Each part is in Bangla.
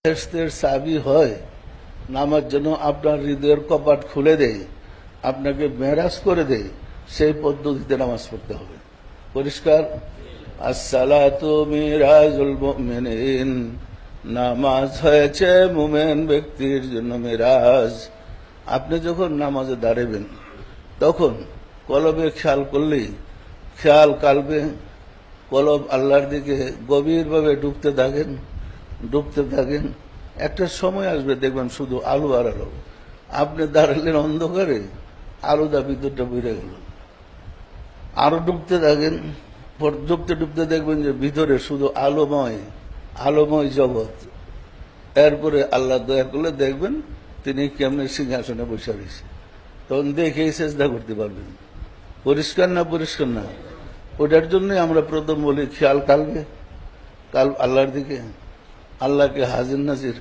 বেহেশতের চাবি হয়, নামাজ যেন আপনার হৃদয়ের কপাট খুলে দেয়, আপনাকে মেরাজ করে দেয়, সেই পদ্ধতিতে নামাজ পড়তে হবে। পরিষ্কার? আসসালাতু মিরাজুল মুমিনিন, নামাজ হয়েছে মুমিন ব্যক্তির জন্য মিরাজ। আপনি যখন নামাজে দাঁড়াবেন তখন কলবে খেয়াল করলেই, খেয়াল কালবে কলব আল্লাহর দিকে গভীরভাবে ডুবতে থাকেন। একটা সময় আসবে দেখবেন শুধু আলো আর আলো। আপনি দাঁড়ালেন অন্ধকারে, আলোটা ভিতরটা বেড়ে গেল। আরো ডুবতে থাকেন, ডুবতে দেখবেন যে ভিতরে শুধু আলোময় জগৎ। এরপরে আল্লাহ দয়া করলে দেখবেন তিনি কেমনে সিংহাসনে বসে রয়েছে, তখন দেখেই চেষ্টা করতে পারবেন। পরিষ্কার না? পরিষ্কার না? ওটার জন্য আমরা প্রথম বলি খেয়াল কাল আল্লাহর দিকে, আল্লাহকে হাজির নাজির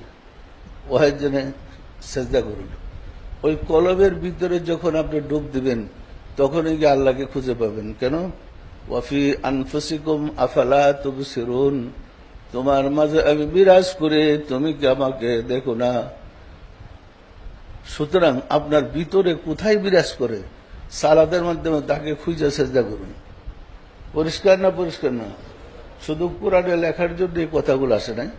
ওয়াহেদ জেনে চেষ্টা করুন। ওই কলবের ভিতরে যখন আপনি ডুব দিবেন তখনই গিয়ে আল্লাহকে খুঁজে পাবেন। কেন? ওয়াফি আনফুসিকুম আফালা তুবসিরুন, তোমার মাঝে আমি বিরাজ করে, তুমি কি আমাকে দেখো না? সুতরাং আপনার ভিতরে কোথায় বিরাজ করে, সালাতের মাধ্যমে তাকে খুঁজে চেষ্টা করুন। পরিষ্কার না? পরিষ্কার না? শুধু কোরআনে লেখার জন্য এই কথাগুলো আসে নাই,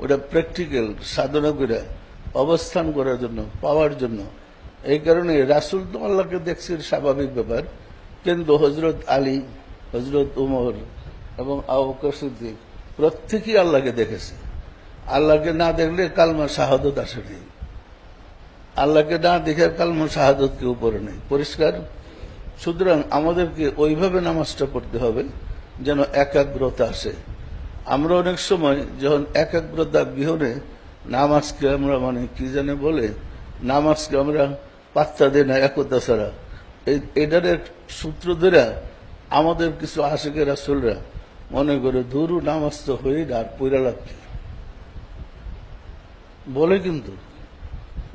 ওটা প্র্যাকটিক্যাল সাধনা করে অবস্থান করার জন্য, পাওয়ার জন্য। এই কারণে রাসূল তো আল্লাহকে দেখছেন, স্বাভাবিক ব্যাপার, কিন্তু হযরত আলী, হযরত উমর এবং আবু বকর সিদ্দিক প্রত্যেকেই আল্লাহকে দেখেছে। আল্লাহকে না দেখলে কালমা শাহাদত আসেনি। আল্লাহকে না দেখে কালমা শাহাদত কেউ পড়ে নেই। পরিষ্কার? সুতরাং আমাদেরকে ওইভাবে নামাজটা পড়তে হবে যেন একাগ্রতা আসে। আমরা অনেক সময় যখন একাগ্রতা বিহনে নামাজকে আমরা কি জানে বলে, নামাজকে আমরা পাত্তা দিই না একতা ছাড়া। এটার সূত্র ধরে আমাদের কিছু আশিকের রাসূলরা মনে করে ধুরু নামাজ তো হই না, আর পইরা লাভ কি বলে। কিন্তু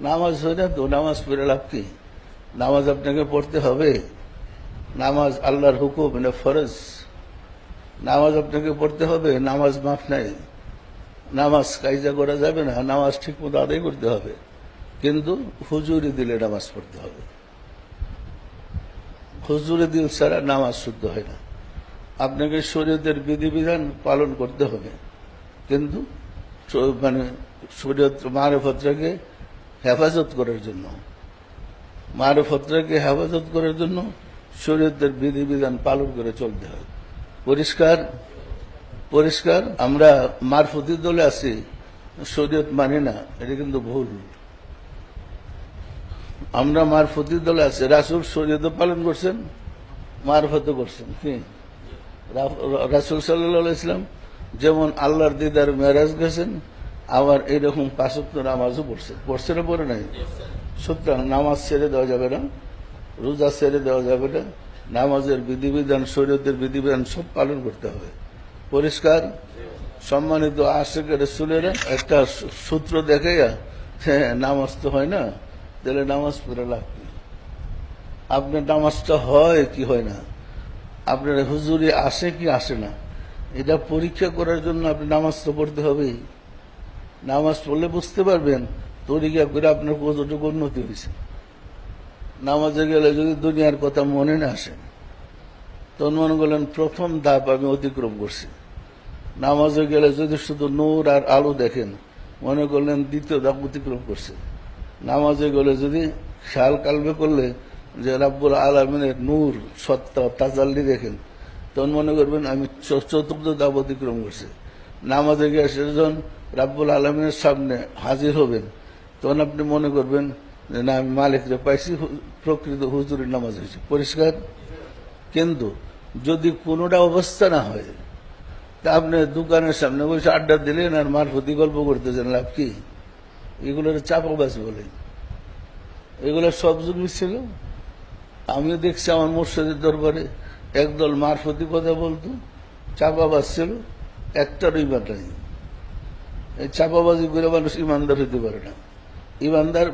নামাজ হয় না তো নামাজ পড়ে লাভ কি? নামাজ আপনাকে পড়তে হবে। নামাজ আল্লাহর হুকুম, এটা ফরজ। নামাজ আপনাকে পড়তে হবে। নামাজ মাফ নাই, নামাজ কায়জা করা যাবে না, নামাজ ঠিক মতো আদায় করতে হবে। কিন্তু হুজুরি দিলে নামাজ পড়তে হবে। হুজুরি দিল ছাড়া নামাজ শুদ্ধ হয় না। আপনাকে শরীয়তের বিধিবিধান পালন করতে হবে, কিন্তু শরীয়ত মারিফতটাকে হেফাজত করার জন্য, মারিফতটাকে হেফাজত করার জন্য শরীয়তের বিধিবিধান পালন করে চলতে হয়। পরিষ্কার? পরিষ্কার? আমরা মারফতি দলে আছি, শরীয়ত মানি না, এটা কিন্তু ভুল। আমরা মারফতি দলে আছি। রাসূল শরীয়ত পালন করছেন, মারফত করছেন। কি রাসূল সাল্লাল্লাহু আলাইহি ওয়াসাল্লাম যেমন আল্লাহর দিদার মেরাজ গেছেন, আবার এইরকম ৫ ওয়াক্ত নামাজও পড়ছে না? পড়ে নাই? সুতরাং নামাজ ছেড়ে দেওয়া যাবে না, রোজা ছেড়ে দেওয়া যাবে না। নামাজের বিধিবিধান, শরীয়তের বিধিবিধান সব পালন করতে হবে। পরিষ্কার? সম্মানিত আশিকের রাসূলেরা একটা সূত্র দেখাইয়া নামাজ তো হয় না, তাহলে নামাজ পড়ে লাভ কি? আপনার নামাজটা হয় কি হয় না, আপনার হুজুরি আসে কি আসে না, এটা পরীক্ষা করার জন্য আপনি নামাজ তো পড়তে হবেই। নামাজ পড়লে বুঝতে পারবেন তরিকা করে আপনার কতটুকু উন্নতি হয়েছে। নামাজে গেলে যদি দুনিয়ার কথা মনে না আসে, তখন মনে করলেন প্রথম ধাপ আমি অতিক্রম করছি। নামাজে গেলে যদি শুধু নূর আর আলো দেখেন, মনে করলেন দ্বিতীয় ধাপ অতিক্রম করছে। নামাজে গেলে যদি খেয়াল কালবে করলে যে রাব্বুল আলামিনের নূর, সত্তা, তাজাল্লি দেখেন, তখন মনে করবেন আমি চতুর্থ ধাপ অতিক্রম করছি। নামাজে গিয়ে যখন রাব্বুল আলামিনের সামনে হাজির হবেন, তখন আপনি মনে করবেন যে না, আমি মালিকরে পাইছি, প্রকৃত হুজুরের নামাজ হয়েছে। পরিষ্কার? কিন্তু যদি কোনোটা অবস্থা না হয়, তা আপনি দোকানের সামনে বসে আড্ডা দিলেন আর মারফতি গল্প করতেছেন, লাভ কি? এগুলোর চাপাবাজ বলে। এগুলো সব যুগ ছিল। আমিও দেখছি আমার মুর্শিদের দরবারে একদল মারফতি কথা বলতো, চাপাবাজ ছিল, একটার ইমান নাই। এই চাপাবাজি করে মানুষ ইমানদার হইতে পারে না। ইমানদার